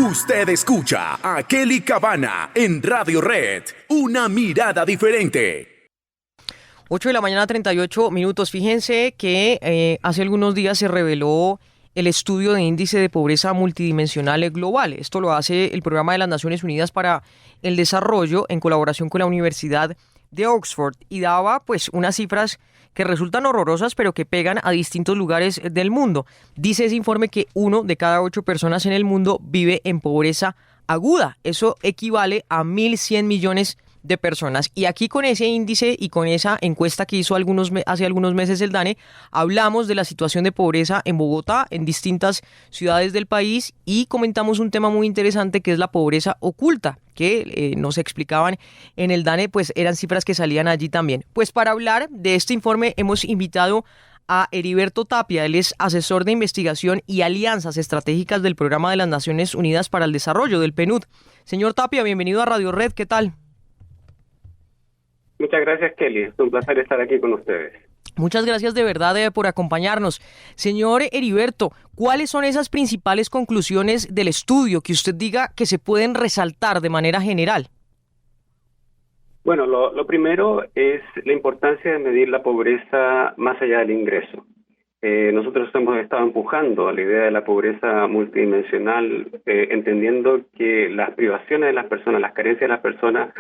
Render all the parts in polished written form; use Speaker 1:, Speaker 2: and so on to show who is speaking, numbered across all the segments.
Speaker 1: Usted escucha a Kelly Cabana en Radio Red, una mirada diferente.
Speaker 2: 8 de la mañana, 38 minutos. Fíjense que hace algunos días se reveló el estudio de índice de pobreza multidimensional global. Esto lo hace el Programa de las Naciones Unidas para el Desarrollo en colaboración con la Universidad de Oxford y daba pues unas cifras que resultan horrorosas pero que pegan a distintos lugares del mundo. Dice ese informe que 1 de cada 8 personas en el mundo vive en pobreza aguda. Eso equivale a 1.100 millones de personas. Y aquí con ese índice y con esa encuesta que hizo hace algunos meses el DANE, hablamos de la situación de pobreza en Bogotá, en distintas ciudades del país, y comentamos un tema muy interesante que es la pobreza oculta, que nos explicaban en el DANE, pues eran cifras que salían allí también. Pues para hablar de este informe hemos invitado a Heriberto Tapia. Él es asesor de investigación y alianzas estratégicas del Programa de las Naciones Unidas para el Desarrollo, del PNUD. Señor Tapia, bienvenido a Radio Red, ¿qué tal?
Speaker 3: Muchas gracias, Kelly. Es un placer estar aquí con ustedes.
Speaker 2: Muchas gracias de verdad por acompañarnos. Señor Heriberto, ¿cuáles son esas principales conclusiones del estudio que usted diga que se pueden resaltar de manera general?
Speaker 3: Bueno, lo primero es la importancia de medir la pobreza más allá del ingreso. Nosotros hemos estado empujando a la idea de la pobreza multidimensional, entendiendo que las privaciones de las personas, las carencias de las personas,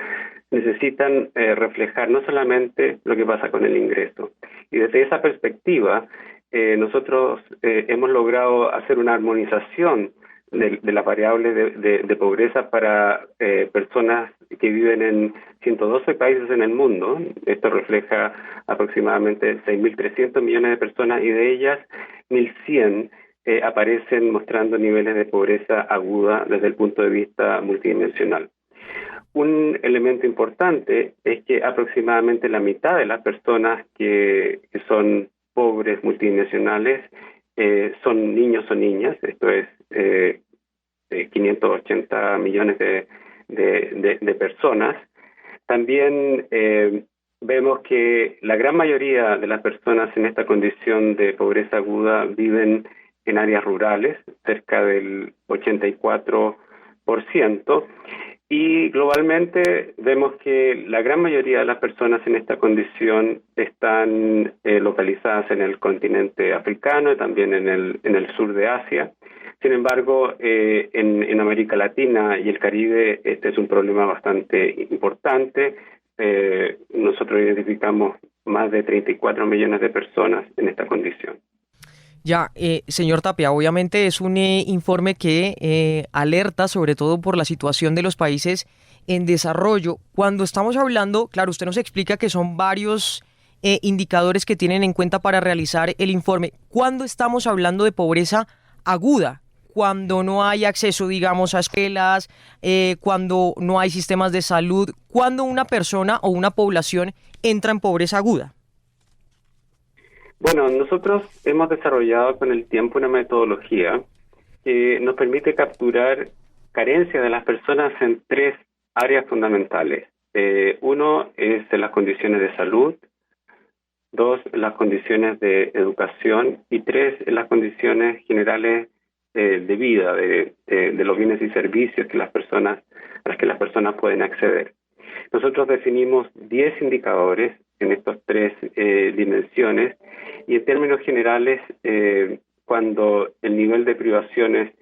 Speaker 3: necesitan reflejar no solamente lo que pasa con el ingreso. Y desde esa perspectiva, nosotros hemos logrado hacer una armonización de las variables de pobreza para personas que viven en 112 países en el mundo. Esto refleja aproximadamente 6.300 millones de personas y de ellas 1.100 aparecen mostrando niveles de pobreza aguda desde el punto de vista multidimensional. Un elemento importante es que aproximadamente la mitad de las personas que son pobres multidimensionales son niños o niñas, esto es 580 millones de personas. También vemos que la gran mayoría de las personas en esta condición de pobreza aguda viven en áreas rurales, cerca del 84%, y globalmente vemos que la gran mayoría de las personas en esta condición están localizadas en el continente africano y también en el sur de Asia. Sin embargo, en América Latina y el Caribe este es un problema bastante importante. Nosotros identificamos más de 34 millones de personas en esta condición.
Speaker 2: Ya, señor Tapia, obviamente es un informe que alerta sobre todo por la situación de los países en desarrollo. Cuando estamos hablando, claro, usted nos explica que son varios indicadores que tienen en cuenta para realizar el informe. ¿Cuándo estamos hablando de pobreza aguda? Cuando no hay acceso, digamos, a escuelas, cuando no hay sistemas de salud, cuando una persona o una población entra en pobreza aguda.
Speaker 3: Bueno, nosotros hemos desarrollado con el tiempo una metodología que nos permite capturar carencias de las personas en 3 áreas fundamentales. Uno es en las condiciones de salud, 2 en las condiciones de educación y 3 en las condiciones generales de vida, de los bienes y servicios a las que las personas pueden acceder. Nosotros definimos 10 indicadores en estas 3 dimensiones y en términos generales, cuando el nivel de privaciones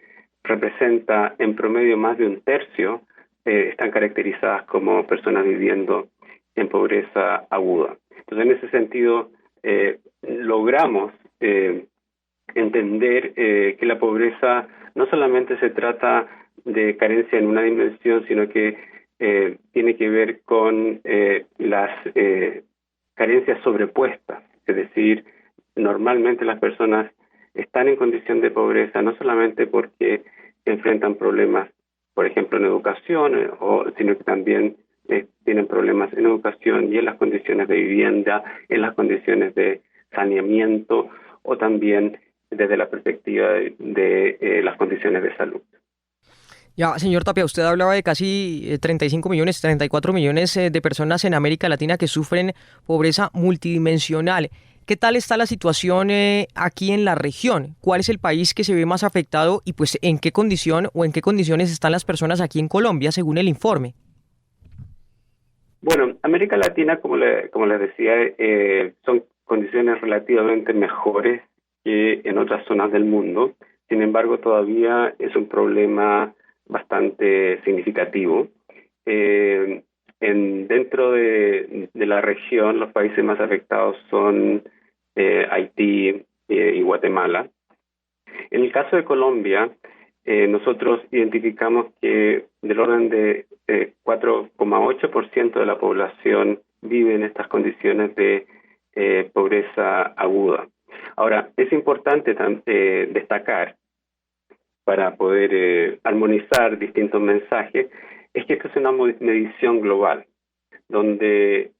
Speaker 3: representa en promedio más de un tercio, están caracterizadas como personas viviendo en pobreza aguda. Entonces, en ese sentido, logramos entender que la pobreza no solamente se trata de carencia en una dimensión, sino que tiene que ver con las carencias sobrepuestas, es decir, normalmente las personas están en condición de pobreza no solamente porque enfrentan problemas, por ejemplo, en educación, sino que también tienen problemas en educación y en las condiciones de vivienda, en las condiciones de saneamiento o también desde la perspectiva de las condiciones de salud.
Speaker 2: Ya, señor Tapia, usted hablaba de casi 35 millones, 34 millones de personas en América Latina que sufren pobreza multidimensional. ¿Qué tal está la situación aquí en la región? ¿Cuál es el país que se ve más afectado y pues en qué condición o en qué condiciones están las personas aquí en Colombia según el informe?
Speaker 3: Bueno, América Latina, como les decía, son condiciones relativamente mejores que en otras zonas del mundo. Sin embargo, todavía es un problema bastante significativo. Dentro de la región, los países más afectados son Haití y Guatemala. En el caso de Colombia, nosotros identificamos que del orden de 4,8% de la población vive en estas condiciones de pobreza aguda. Ahora, es importante destacar, para poder armonizar distintos mensajes, es que esta es una medición global, donde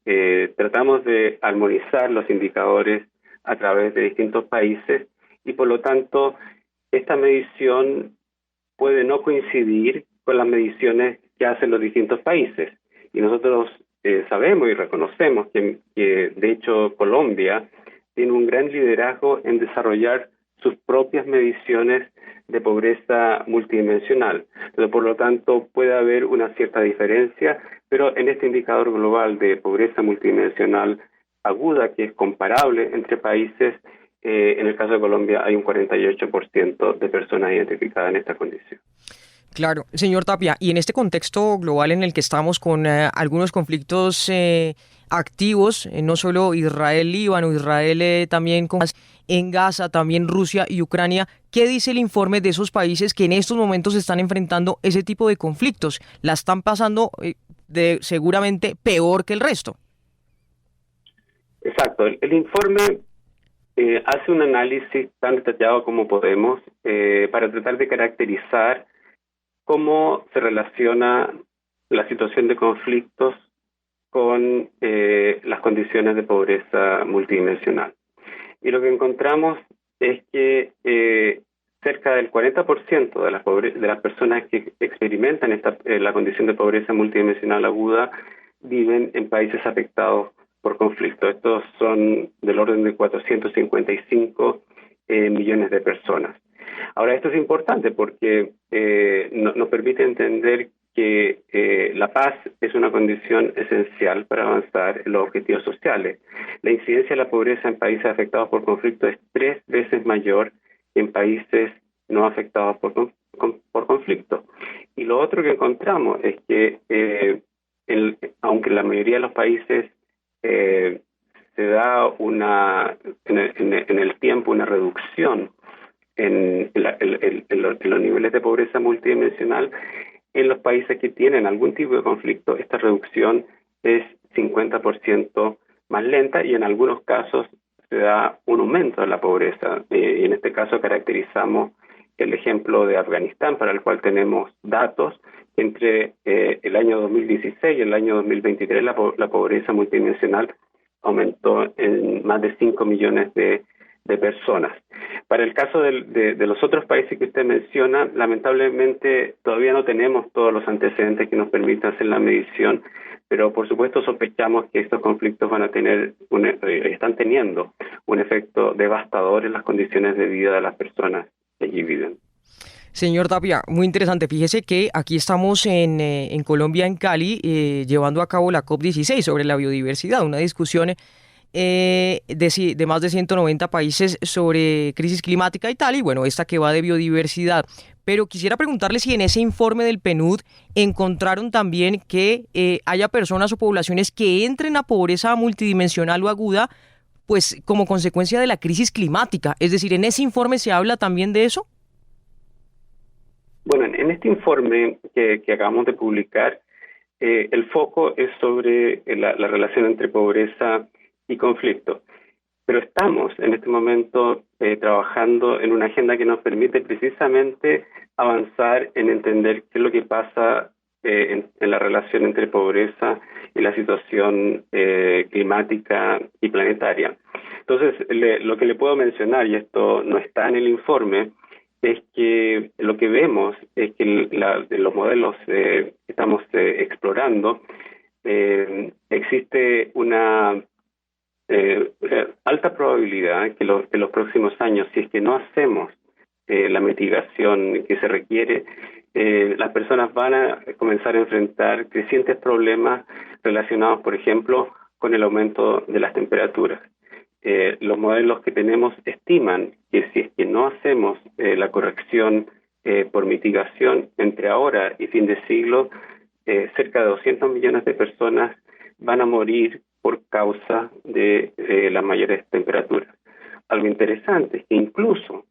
Speaker 3: tratamos de armonizar los indicadores a través de distintos países y por lo tanto esta medición puede no coincidir con las mediciones que hacen los distintos países. Y nosotros sabemos y reconocemos que de hecho Colombia tiene un gran liderazgo en desarrollar sus propias mediciones de pobreza multidimensional. Entonces, por lo tanto, puede haber una cierta diferencia, pero en este indicador global de pobreza multidimensional aguda, que es comparable entre países, en el caso de Colombia hay un 48% de personas identificadas en esta condición.
Speaker 2: Claro, señor Tapia, y en este contexto global en el que estamos con algunos conflictos activos, no solo Israel-Líbano, Israel también en Gaza, también Rusia y Ucrania, ¿qué dice el informe de esos países que en estos momentos están enfrentando ese tipo de conflictos? ¿La están pasando seguramente peor que el resto?
Speaker 3: Exacto, el informe hace un análisis tan detallado como podemos para tratar de caracterizar cómo se relaciona la situación de conflictos con las condiciones de pobreza multidimensional. Y lo que encontramos es que cerca del 40% de las personas que experimentan la condición de pobreza multidimensional aguda viven en países afectados por conflicto. Estos son del orden de 455 millones de personas. Ahora, esto es importante porque nos permite entender que la paz es una condición esencial para avanzar en los objetivos sociales. La incidencia de la pobreza en países afectados por conflicto es 3 veces mayor que en países no afectados por conflicto. Y lo otro que encontramos es que aunque en la mayoría de los países se da en el tiempo una reducción en los niveles de pobreza multidimensional, en los países que tienen algún tipo de conflicto, esta reducción es 50% más lenta y en algunos casos se da un aumento de la pobreza. Y en este caso caracterizamos el ejemplo de Afganistán, para el cual tenemos datos. Entre el año 2016 y el año 2023 la pobreza multidimensional aumentó en más de 5 millones de personas. Para el caso de los otros países que usted menciona, lamentablemente todavía no tenemos todos los antecedentes que nos permitan hacer la medición, pero por supuesto sospechamos que estos conflictos están teniendo un efecto devastador en las condiciones de vida de las personas que allí viven.
Speaker 2: Señor Tapia, muy interesante. Fíjese que aquí estamos en Colombia, en Cali, llevando a cabo la COP16 sobre la biodiversidad, una discusión de más de 190 países sobre crisis climática y tal, y bueno, esta que va de biodiversidad. Pero quisiera preguntarle si en ese informe del PNUD encontraron también que haya personas o poblaciones que entren a pobreza multidimensional o aguda, pues como consecuencia de la crisis climática. Es decir, ¿en ese informe se habla también de eso?
Speaker 3: Bueno, en este informe que acabamos de publicar, el foco es sobre la relación entre pobreza y conflicto. Pero estamos en este momento trabajando en una agenda que nos permite precisamente avanzar en entender qué es lo que pasa en la relación entre pobreza y la situación climática y planetaria. Entonces, lo que le puedo mencionar, y esto no está en el informe, es que lo que vemos es que los modelos que estamos explorando, existe una alta probabilidad que los próximos años, si es que no hacemos la mitigación que se requiere, las personas van a comenzar a enfrentar crecientes problemas relacionados, por ejemplo, con el aumento de las temperaturas. Los modelos que tenemos estiman que si es que no hacemos la corrección por mitigación entre ahora y fin de siglo, cerca de 200 millones de personas van a morir por causa de las mayores temperaturas. Algo interesante es que incluso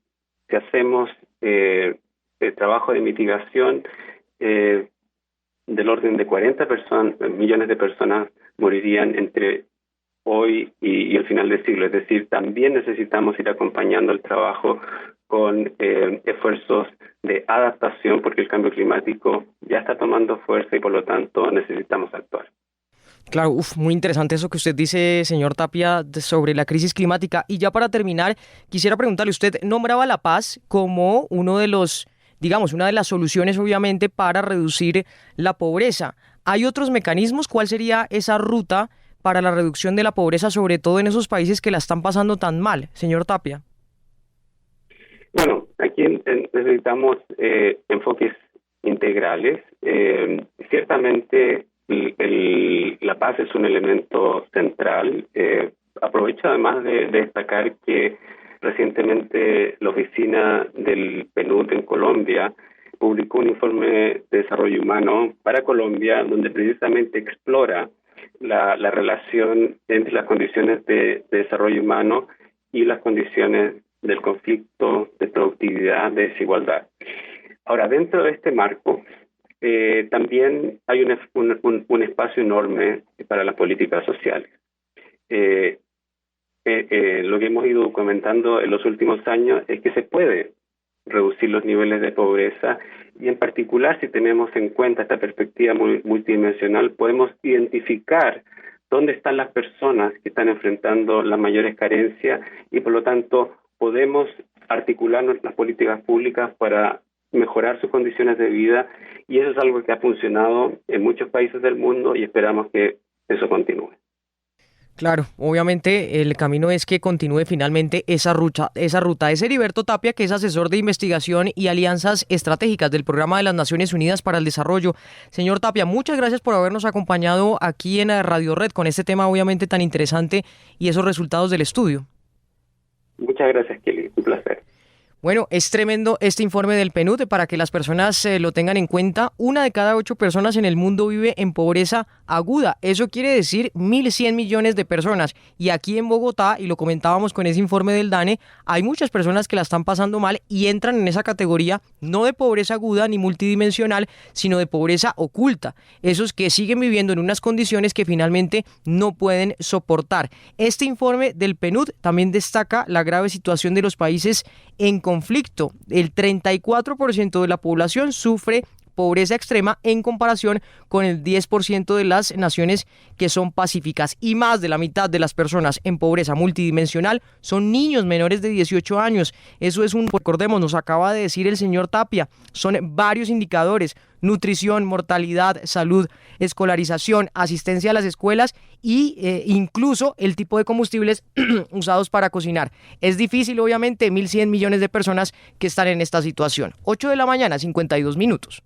Speaker 3: si hacemos el trabajo de mitigación, del orden de 40 millones de personas morirían entre hoy y el final del siglo. Es decir, también necesitamos ir acompañando el trabajo con esfuerzos de adaptación, porque el cambio climático ya está tomando fuerza y por lo tanto necesitamos actuar.
Speaker 2: Claro, muy interesante eso que usted dice, señor Tapia, sobre la crisis climática. Y ya para terminar, quisiera preguntarle, usted nombraba la paz como uno de los, digamos, una de las soluciones, obviamente, para reducir la pobreza. ¿Hay otros mecanismos? ¿Cuál sería esa ruta para la reducción de la pobreza, sobre todo en esos países que la están pasando tan mal, señor Tapia?
Speaker 3: Bueno, aquí necesitamos enfoques integrales. Ciertamente la paz es un elemento central. Aprovecho además de destacar que recientemente la oficina del PNUD en Colombia publicó un informe de desarrollo humano para Colombia donde precisamente explora la relación entre las condiciones de desarrollo humano y las condiciones del conflicto, de productividad, de desigualdad. Ahora, dentro de este marco, también hay un espacio enorme para las políticas sociales. Lo que hemos ido comentando en los últimos años es que se puede reducir los niveles de pobreza y en particular si tenemos en cuenta esta perspectiva multidimensional podemos identificar dónde están las personas que están enfrentando las mayores carencias y por lo tanto podemos articular nuestras políticas públicas para mejorar sus condiciones de vida y eso es algo que ha funcionado en muchos países del mundo y esperamos que eso continúe.
Speaker 2: Claro, obviamente el camino es que continúe finalmente esa ruta. Es Heriberto Tapia, que es asesor de investigación y alianzas estratégicas del Programa de las Naciones Unidas para el Desarrollo. Señor Tapia, muchas gracias por habernos acompañado aquí en Radio Red con este tema obviamente tan interesante y esos resultados del estudio.
Speaker 3: Muchas gracias, Kelly. Un placer.
Speaker 2: Bueno, es tremendo este informe del PNUD para que las personas lo tengan en cuenta. 1 de cada 8 personas en el mundo vive en pobreza aguda. Eso quiere decir 1.100 millones de personas. Y aquí en Bogotá, y lo comentábamos con ese informe del DANE, hay muchas personas que la están pasando mal y entran en esa categoría no de pobreza aguda ni multidimensional, sino de pobreza oculta. Esos que siguen viviendo en unas condiciones que finalmente no pueden soportar. Este informe del PNUD también destaca la grave situación de los países en conflicto. El 34% de la población sufre pobreza extrema en comparación con el 10% de las naciones que son pacíficas y más de la mitad de las personas en pobreza multidimensional son niños menores de 18 años. Eso es recordemos, nos acaba de decir el señor Tapia, son varios indicadores: nutrición, mortalidad, salud, escolarización, asistencia a las escuelas y incluso el tipo de combustibles usados para cocinar. Es difícil, obviamente, 1.100 millones de personas que están en esta situación. 8 de la mañana, 52 minutos.